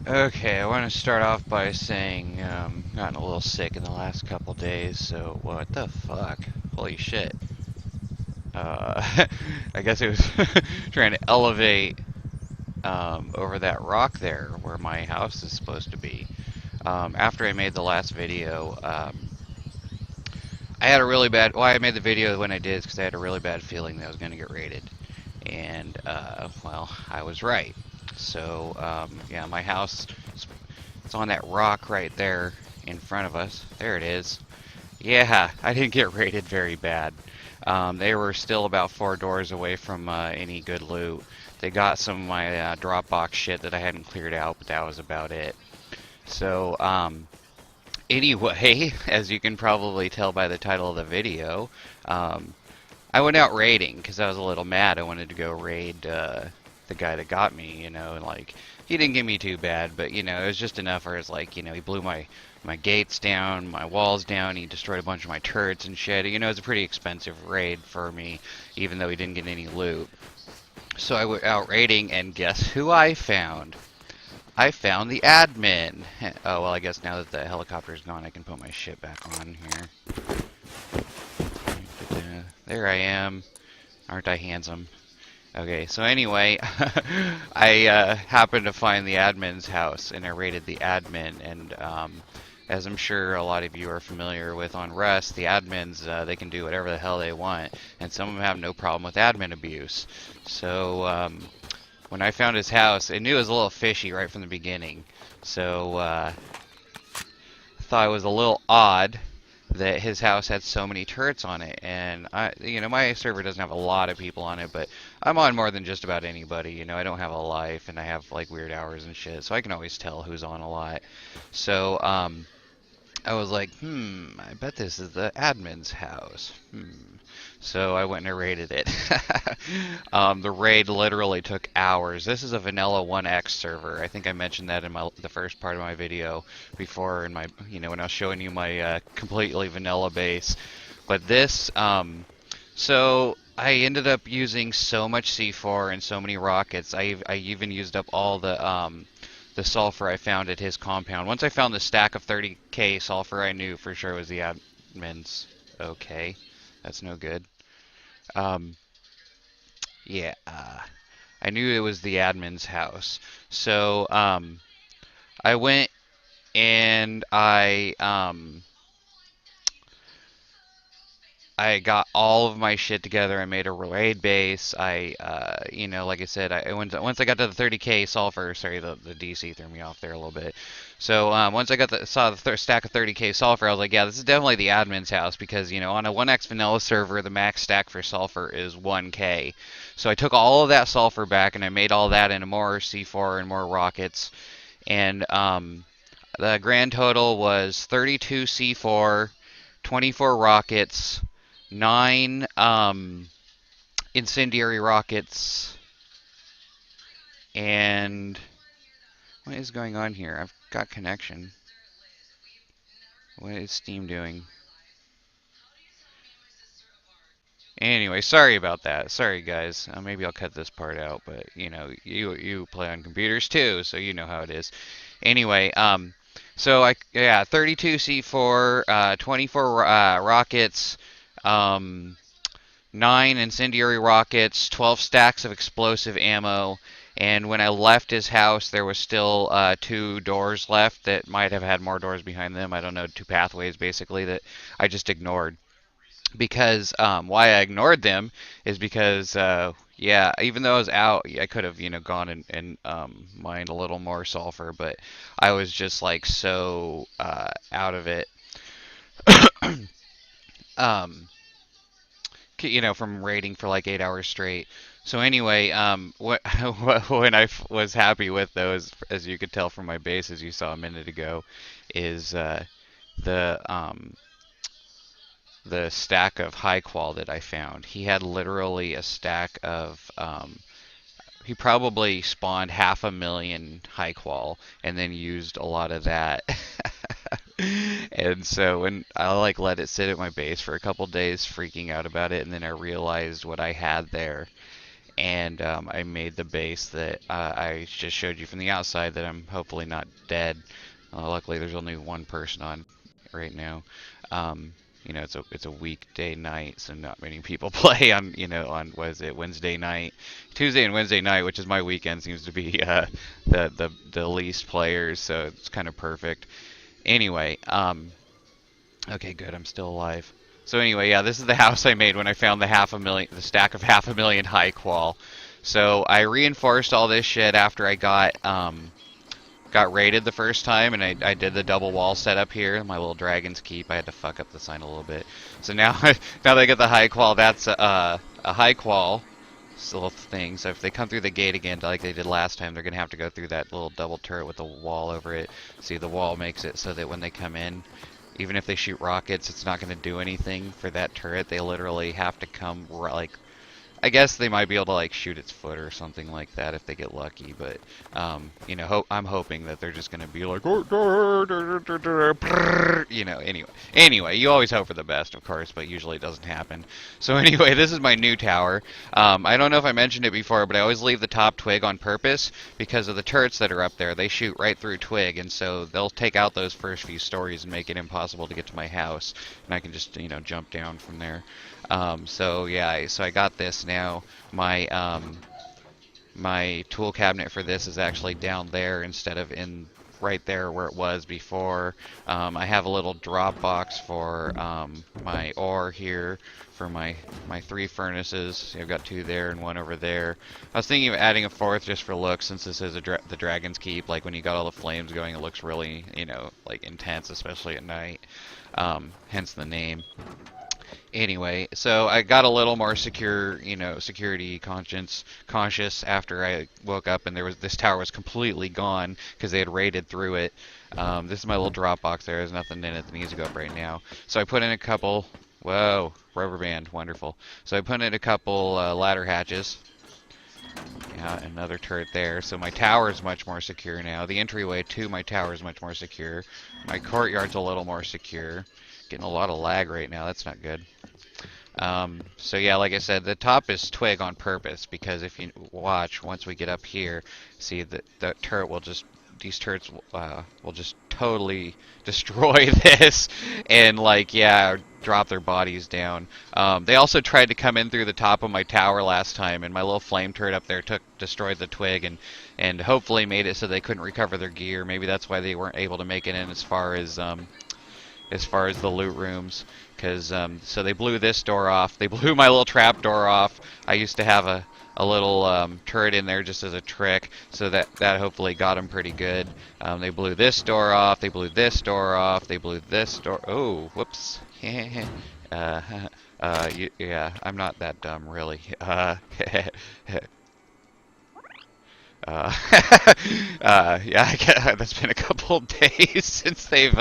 Okay, I want to start off by saying gotten a little sick in the last couple days, so what the fuck? Holy shit. I guess it was trying to elevate over that rock there where my house is supposed to be. After I made the last video, I had a really bad, why I made the video when I did is because I had a really bad feeling that I was going to get raided. And, well, I was right. So, yeah, my house, it's on that rock right there in front of us. There it is. Yeah, I didn't get raided very bad. They were still about 4 doors away from any good loot. They got some of my Dropbox shit that I hadn't cleared out, but that was about it. So, anyway, as you can probably tell by the title of the video, I went out raiding because I was a little mad. I wanted to go raid the guy that got me, and like, he didn't get me too bad, but, it was just enough where it's like, he blew my gates down, my walls down, he destroyed a bunch of my turrets and shit. It was a pretty expensive raid for me, even though he didn't get any loot. So I went out raiding, and guess who I found? I found the admin. Oh, well, I guess now that the helicopter's gone, I can put my shit back on here. There I am. Aren't I handsome? Okay, so anyway, I happened to find the admin's house, and I raided the admin, and as I'm sure a lot of you are familiar with on Rust, the admins, they can do whatever the hell they want, and some of them have no problem with admin abuse. So when I found his house, I knew it was a little fishy right from the beginning, so I thought it was a little odd that his house had so many turrets on it, and my server doesn't have a lot of people on it, but I'm on more than just about anybody. I don't have a life, and I have like weird hours and shit, so I can always tell who's on a lot. So I was like, I bet this is the admin's house. So I went and raided it. The raid literally took hours. This is a vanilla 1x server. I think I mentioned that in the first part of my video before, in my when I was showing you my completely vanilla base. But this, so I ended up using so much C4 and so many rockets. I even used up all the sulfur I found at his compound. Once I found the stack of 30k sulfur, I knew for sure it was the admin's. Okay, that's no good. Yeah, I knew it was the admin's house. So, I went and I got all of my shit together. I made a raid base. Like I said, once I got to the 30k sulfur, sorry, the DC threw me off there a little bit. So once I saw the stack of 30k sulfur, I was like, yeah, this is definitely the admin's house because on a 1x vanilla server, the max stack for sulfur is 1k. So I took all of that sulfur back and I made all that into more C4 and more rockets, and the grand total was 32 C4, 24 rockets, 9 incendiary rockets, and what is going on here? I've got connection. What is Steam doing? Anyway, sorry about that. Sorry, guys. Maybe I'll cut this part out, but you play on computers too, so you know how it is. Anyway, so 32 C4, 24 rockets, 9 incendiary rockets, 12 stacks of explosive ammo, and when I left his house, there was still 2 doors left that might have had more doors behind them. I don't know, 2 pathways basically that I just ignored. Because why I ignored them is because yeah, even though I was out, I could have gone and mined a little more sulfur, but I was just like so out of it. um, from raiding for like 8 hours straight. So anyway, when I was happy with those, as you could tell from my base, as you saw a minute ago, is the the stack of high qual that I found. He had literally a stack of he probably spawned 500,000 high qual and then used a lot of that. And so when I like let it sit at my base for a couple days freaking out about it, and then I realized what I had there, and I made the base that I just showed you from the outside that I'm hopefully not dead. Luckily, there's only one person on right now. Um, it's a weekday night, so not many people play on on what is it, Wednesday night, Tuesday and Wednesday night, which is my weekend, seems to be the least players, so it's kind of perfect. Anyway, okay, good, I'm still alive. So anyway, yeah, this is the house I made when I found the stack of 500,000 high qual. So I reinforced all this shit after I got raided the first time, and I did the double wall setup here, my little Dragon's Keep. I had to fuck up the sign a little bit. So now, now that I get the high qual, that's a high qual little thing. So if they come through the gate again, like they did last time, they're gonna have to go through that little double turret with a wall over it. See, the wall makes it so that when they come in, even if they shoot rockets, it's not gonna do anything for that turret. They literally have to come like, I guess they might be able to like shoot its foot or something like that if they get lucky, but I'm hoping that they're just gonna be like, anyway, you always hope for the best, of course, but usually it doesn't happen. So anyway, this is my new tower. I don't know if I mentioned it before, but I always leave the top twig on purpose because of the turrets that are up there. They shoot right through twig, and so they'll take out those first few stories and make it impossible to get to my house, and I can just jump down from there. So yeah, so I got this now. My tool cabinet for this is actually down there instead of in right there where it was before. I have a little drop box for my ore here for my 3 furnaces. See, I've got 2 there and 1 over there. I was thinking of adding a 4th just for looks, since this is the Dragon's Keep. Like when you got all the flames going, it looks really like intense, especially at night. Hence the name. Anyway, so I got a little more secure, security conscious after I woke up and this tower was completely gone because they had raided through it. This is my little drop box there. There's nothing in it that needs to go up right now. So I put in a couple, whoa, rubber band, wonderful. So I put in a couple ladder hatches. Yeah, another turret there. So my tower is much more secure now. The entryway to my tower is much more secure. My courtyard's a little more secure. Getting a lot of lag right now. That's not good. So yeah, like I said, the top is twig on purpose because if you watch, once we get up here, see that the turret will just, these turrets will just totally destroy this and like, yeah, drop their bodies down. They also tried to come in through the top of my tower last time, and my little flame turret up there destroyed the twig and hopefully made it so they couldn't recover their gear. Maybe that's why they weren't able to make it in as far as the loot rooms, because so they blew this door off. They blew my little trap door off. I used to have a little turret in there just as a trick, so that hopefully got them pretty good. They blew this door off. They blew this door off. They blew this door. Oh, whoops. Yeah, I'm not that dumb, really. Yeah, that's been a couple of days since they've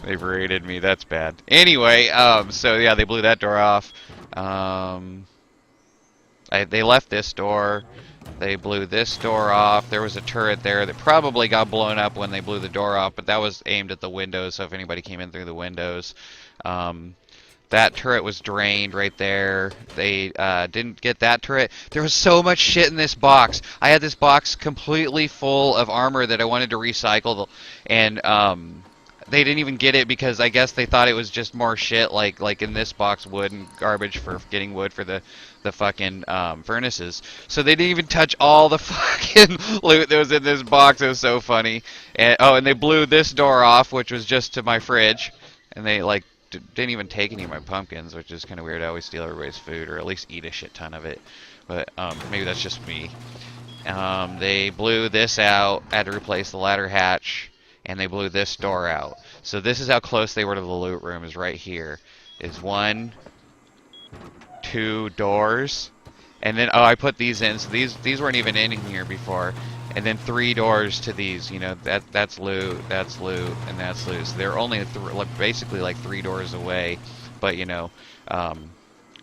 raided me. That's bad. Anyway, so yeah, they blew that door off. They left this door. They blew this door off. There was a turret there that probably got blown up when they blew the door off, but that was aimed at the windows, so if anybody came in through the windows. That turret was drained right there. They didn't get that turret. There was so much shit in this box. I had this box completely full of armor that I wanted to recycle, and they didn't even get it because I guess they thought it was just more shit, like in this box, wood and garbage for getting wood for the fucking furnaces. So they didn't even touch all the fucking loot that was in this box. It was so funny. And oh, and they blew this door off, which was just to my fridge, and they like didn't even take any of my pumpkins, which is kind of weird. I always steal everybody's food, or at least eat a shit ton of it. But maybe that's just me. They blew this out. Had to replace the ladder hatch. And they blew this door out. So this is how close they were to the loot room, is right here. Is 1, 2 doors. And then, oh, I put these in. So these weren't even in here before. And then 3 doors to these. That's loot, and that's loot. So they're only basically like 3 doors away. But,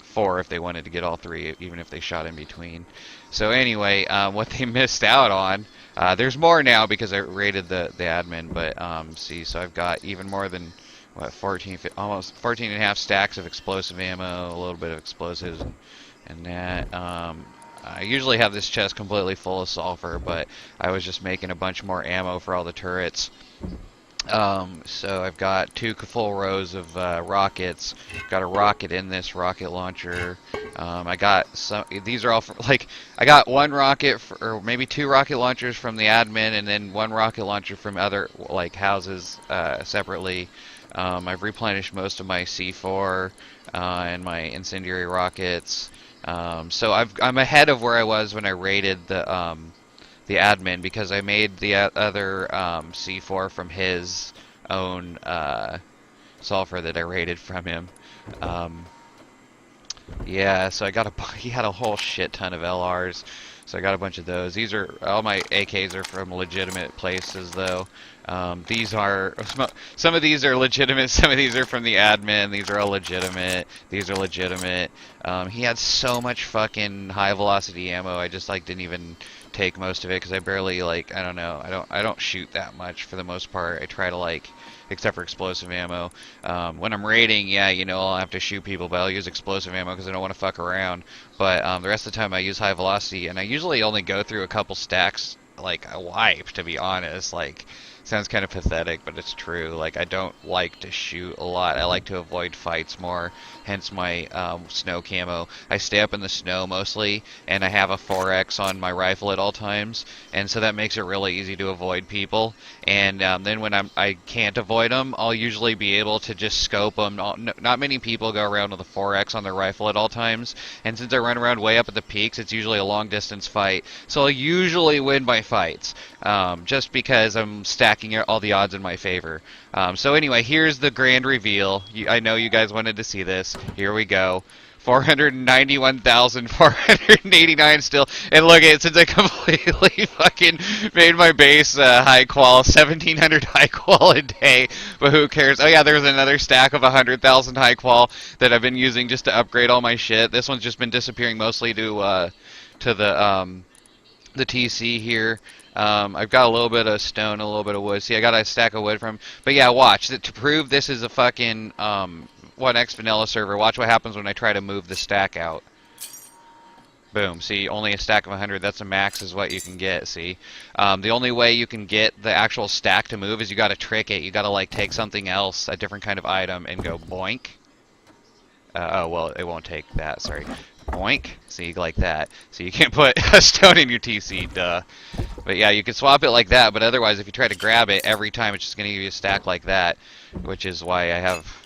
4 if they wanted to get all 3, even if they shot in between. So anyway, what they missed out on, there's more now because I raided the admin, but see, so I've got even more than, what, almost 14 and a half stacks of explosive ammo, a little bit of explosives, and that. I usually have this chest completely full of sulfur, but I was just making a bunch more ammo for all the turrets. So I've got two full rows of rockets. Got a rocket in this rocket launcher. I got some. These are all like I got one rocket or maybe two rocket launchers from the admin, and then one rocket launcher from other like houses separately. I've replenished most of my C4 and my incendiary rockets. So I'm ahead of where I was when I raided the admin because I made the other C4 from his own sulfur that I raided from him. Um, yeah, so I got he had a whole shit ton of LRs, so I got a bunch of those. These are all my AKs are from legitimate places though. These are some of these are legitimate, some of these are from the admin. These are all legitimate. These are legitimate. He had so much fucking high velocity ammo. I just like didn't even take most of it because I barely like I don't know. I don't shoot that much for the most part. I try to like except for explosive ammo. When I'm raiding, yeah, you know, I'll have to shoot people, but I'll use explosive ammo because I don't want to fuck around. But the rest of the time I use high velocity, and I usually only go through a couple stacks, like a wipe, to be honest. Like, sounds kind of pathetic, but it's true. Like, I don't like to shoot a lot. I like to avoid fights more, hence my snow camo. I stay up in the snow mostly, and I have a 4X on my rifle at all times, and so that makes it really easy to avoid people. And then when I can't avoid them, I'll usually be able to just scope them. Not many people go around with a 4X on their rifle at all times, and since I run around way up at the peaks, it's usually a long distance fight. So I'll usually win my fights, just because I'm stacking all the odds in my favor. So anyway, here's the grand reveal. I know you guys wanted to see this. Here we go. 491,489 still. And look at it, since I completely fucking made my base high qual, 1,700 high qual a day. But who cares? Oh yeah, there's another stack of 100,000 high qual that I've been using just to upgrade all my shit. This one's just been disappearing mostly to the TC here. I've got a little bit of stone, a little bit of wood. See, I got a stack of wood from. But yeah, watch. To prove this is a fucking 1x vanilla server, watch what happens when I try to move the stack out. Boom. See, only a stack of 100. That's a max is what you can get, see? The only way you can get the actual stack to move is you got to trick it. You got to, like, take something else, a different kind of item, and go boink. Oh, well, it won't take that, sorry. Boink. See, like that. So you can't put a stone in your TC, duh. But yeah, you can swap it like that, but otherwise if you try to grab it every time, it's just going to give you a stack like that, which is why I have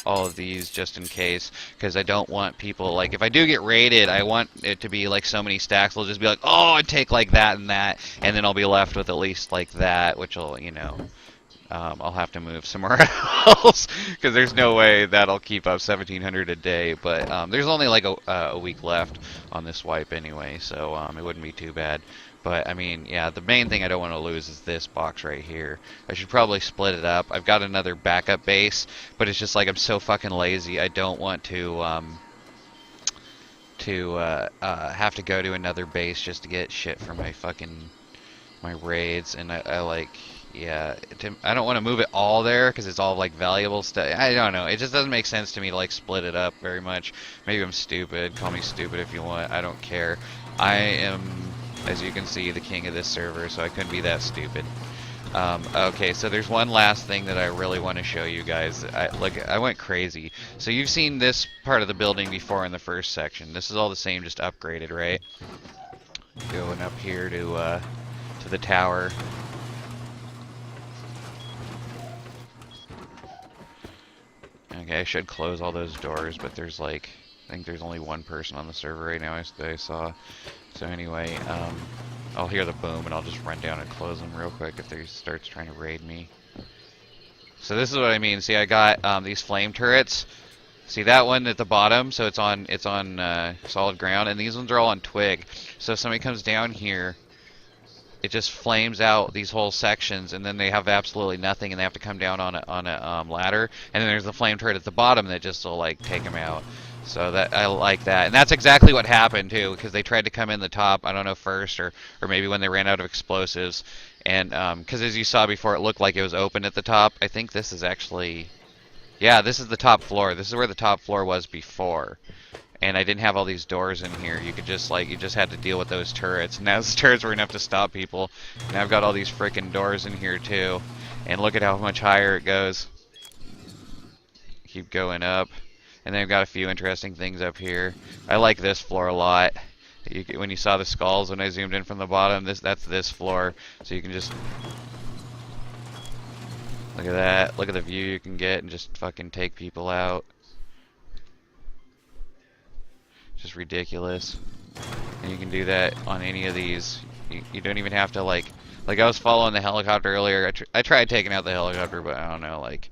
all of these just in case, because I don't want people, like, if I do get raided, I want it to be like so many stacks, they'll just be like, oh, I'd take like that, and then I'll be left with at least like that, which will, you know, I'll have to move somewhere else because there's no way that'll keep up 1,700 a day. But there's only like a week left on this wipe anyway, so it wouldn't be too bad. But I mean, yeah, the main thing I don't want to lose is this box right here. I should probably split it up. I've got another backup base, but it's just like I'm so fucking lazy. I don't want to have to go to another base just to get shit for my fucking raids, and I like. Yeah, I don't want to move it all there because it's all like valuable stuff. I don't know. It just doesn't make sense to me to like split it up very much. Maybe I'm stupid. Call me stupid if you want. I don't care. I am, as you can see, the king of this server, so I couldn't be that stupid. Okay, so there's one last thing that I really want to show you guys. I went crazy. So you've seen this part of the building before in the first section. This is all the same, just upgraded, right? Going up here to the tower. Okay, I should close all those doors, but there's like, I think there's only one person on the server right now that I saw. So anyway, I'll hear the boom and I'll just run down and close them real quick if they starts trying to raid me. So this is what I mean. See, I got these flame turrets. See that one at the bottom? So it's on solid ground, and these ones are all on twig. So if somebody comes down here, it just flames out these whole sections, and then they have absolutely nothing, and they have to come down on a ladder. And then there's the flame turret at the bottom that just will like take them out. So that I like that, and that's exactly what happened too, because they tried to come in the top. I don't know, first or maybe when they ran out of explosives, and because as you saw before, it looked like it was open at the top. I think this is actually, yeah, this is the top floor. This is where the top floor was before. and I didn't have all these doors in here. You could just like, you just had to deal with those turrets. And now those turrets were enough to stop people. And I've got all these freaking doors in here too. And look at how much higher it goes. Keep going up. And then I've got a few interesting things up here. I like this floor a lot. When you saw the skulls when I zoomed in from the bottom, that's this floor. So you can just look at that. Look at the view you can get and just fucking take people out. Just ridiculous. And you can do that on any of these. You don't even have to like I was following the helicopter earlier. I tried taking out the helicopter, but I don't know, like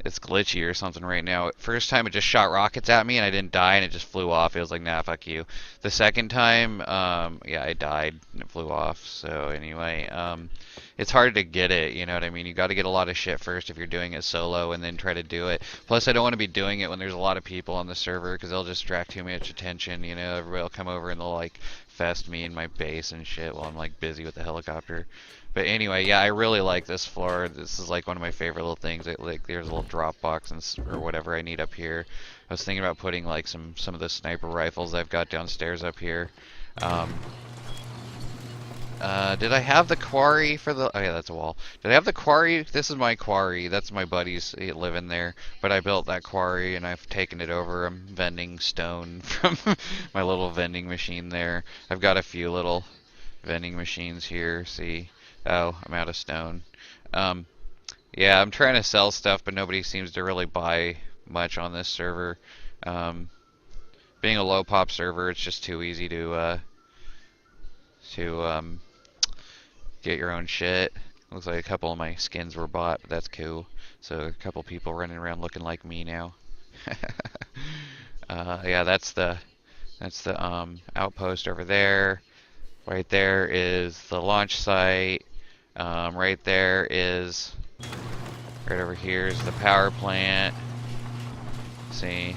it's glitchy or something right now. First time it just shot rockets at me and I didn't die and it just flew off. It was like, nah, fuck you. The second time, yeah, I died and it flew off. So anyway, it's hard to get it, you know what I mean? You got to get a lot of shit first if you're doing it solo and then try to do it. Plus, I don't want to be doing it when there's a lot of people on the server because they'll just distract too much attention, you know? Everybody will come over and they'll like fest me in my base and shit while I'm like busy with the helicopter. But anyway, yeah, I really like this floor. This is like one of my favorite little things. Like there's a little drop box or whatever I need up here. I was thinking about putting like some of the sniper rifles I've got downstairs up here. Did I have the quarry for the... Oh yeah, that's a wall. Did I have the quarry? This is my quarry. That's my buddies live in there. But I built that quarry and I've taken it over. I'm vending stone from my little vending machine there. I've got a few little vending machines here. See? Oh, I'm out of stone. Yeah, I'm trying to sell stuff, but nobody seems to really buy much on this server. Being a low pop server, it's just too easy to get your own shit. Looks like a couple of my skins were bought, but that's cool. So a couple people running around looking like me now. Yeah, that's the outpost over there. Right there is the launch site. Right there is, right over here is the power plant. See,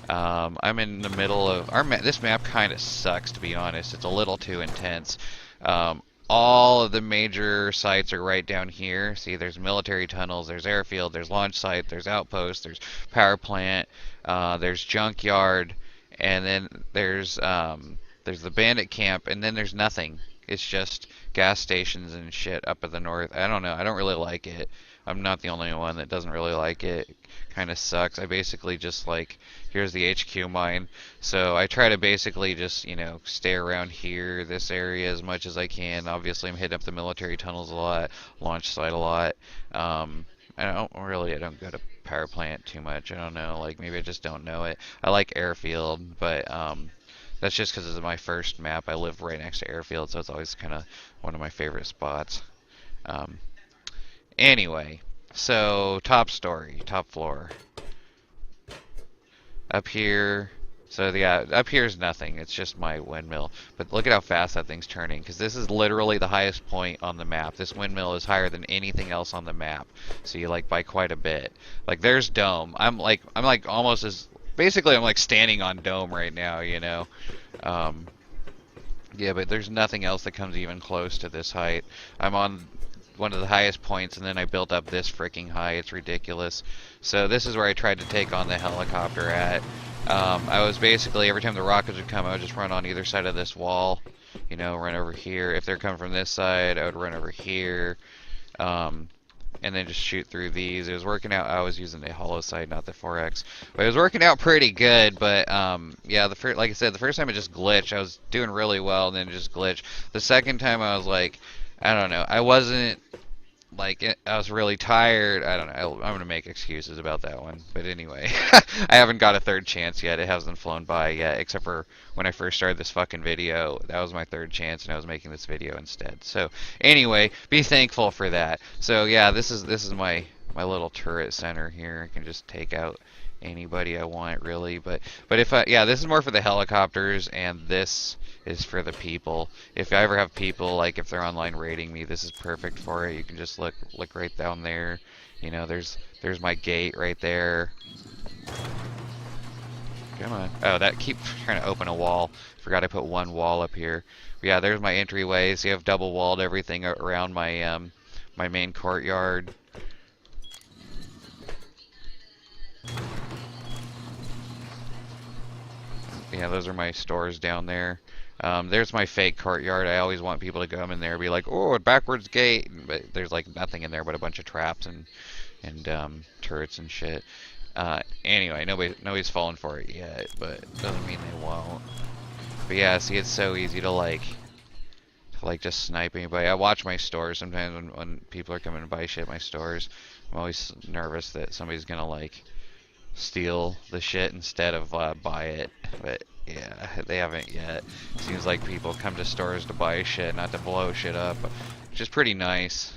I'm in the middle of this map. Kind of sucks, to be honest. It's a little too intense. All of the major sites are right down here. See, there's military tunnels, there's airfield, there's launch site, there's outpost, there's power plant, there's junkyard, and then there's the bandit camp, and then there's nothing. It's just gas stations and shit up at the north. I don't know. I don't really like it. I'm not the only one that doesn't really like it. Kind of sucks. I basically just like, here's the HQ mine. So I try to basically just, you know, stay around here, this area as much as I can. Obviously I'm hitting up the military tunnels a lot, launch site a lot. I don't go to power plant too much. I don't know. Like maybe I just don't know it. I like airfield, but that's just because it's my first map. I live right next to airfield, so it's always kind of one of my favorite spots. Anyway, so top story, top floor. Up here, so yeah, up here is nothing. It's just my windmill. But look at how fast that thing's turning, because this is literally the highest point on the map. This windmill is higher than anything else on the map. So you like by quite a bit. Like there's Dome. I'm like almost as... Basically, I'm like standing on Dome right now, you know. Yeah, but there's nothing else that comes even close to this height. I'm on one of the highest points, and then I built up this freaking high. It's ridiculous. So this is where I tried to take on the helicopter at. I was basically, every time the rockets would come, I would just run on either side of this wall. You know, run over here. If they're coming from this side, I would run over here. And then just shoot through these. It was working out. I was using the hollow sight, not the 4X. But it was working out pretty good. But yeah, like I said, the first time it just glitched. I was doing really well, and then it just glitched. The second time I was like, I don't know. I wasn't like, I was really tired. I don't know. I'm gonna make excuses about that one. But anyway, I haven't got a third chance yet. It hasn't flown by yet, except for when I first started this fucking video. That was my third chance, and I was making this video instead. So anyway, be thankful for that. So yeah, this is my little turret center here. I can just take out anybody I want, really. But if yeah, this is more for the helicopters, and this is for the people. If I ever have people, like if they're online raiding me, this is perfect for it. You can just look right down there. You know, there's my gate right there. Come on. Oh, that keep trying to open a wall. Forgot I put one wall up here. But yeah, there's my entryway. So you have double walled everything around my my main courtyard. Yeah, those are my stores down there. There's my fake courtyard. I always want people to come in there and be like, "Oh, a backwards gate," but there's like nothing in there but a bunch of traps and turrets and shit. Anyway, nobody's fallen for it yet, but doesn't mean they won't. But yeah, see, it's so easy to just snipe anybody. I watch my stores sometimes when people are coming to buy shit at my stores. I'm always nervous that somebody's gonna like steal the shit instead of buy it. But yeah, they haven't yet. Seems like people come to stores to buy shit, not to blow shit up, which is pretty nice.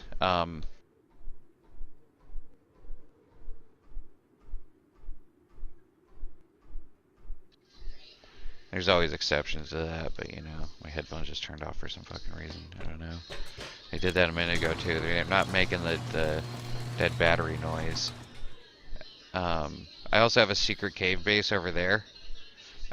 There's always exceptions to that, but you know, my headphones just turned off for some fucking reason. I don't know. They did that a minute ago too. They're not making the dead battery noise. I also have a secret cave base over there.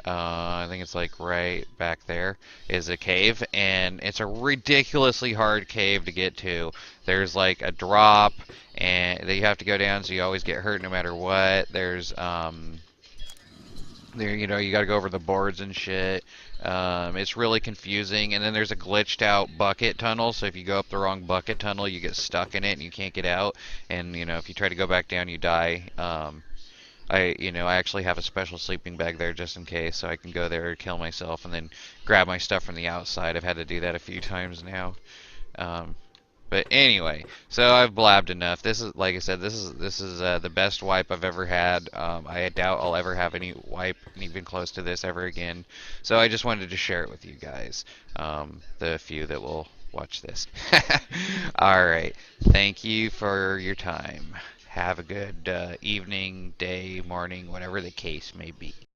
I think it's like right back there is a cave, and it's a ridiculously hard cave to get to. There's like a drop, and that you have to go down, so you always get hurt no matter what. There, you know, you got to go over the boards and shit. It's really confusing, and then there's a glitched out bucket tunnel. So if you go up the wrong bucket tunnel, you get stuck in it and you can't get out. And you know, if you try to go back down, you die. I actually have a special sleeping bag there just in case, so I can go there, kill myself, and then grab my stuff from the outside. I've had to do that a few times now. Um, but anyway, so I've blabbed enough. This is, like I said, this is the best wipe I've ever had. I doubt I'll ever have any wipe even close to this ever again. So I just wanted to share it with you guys, the few that will watch this. All right, thank you for your time. Have a good evening, day, morning, whatever the case may be.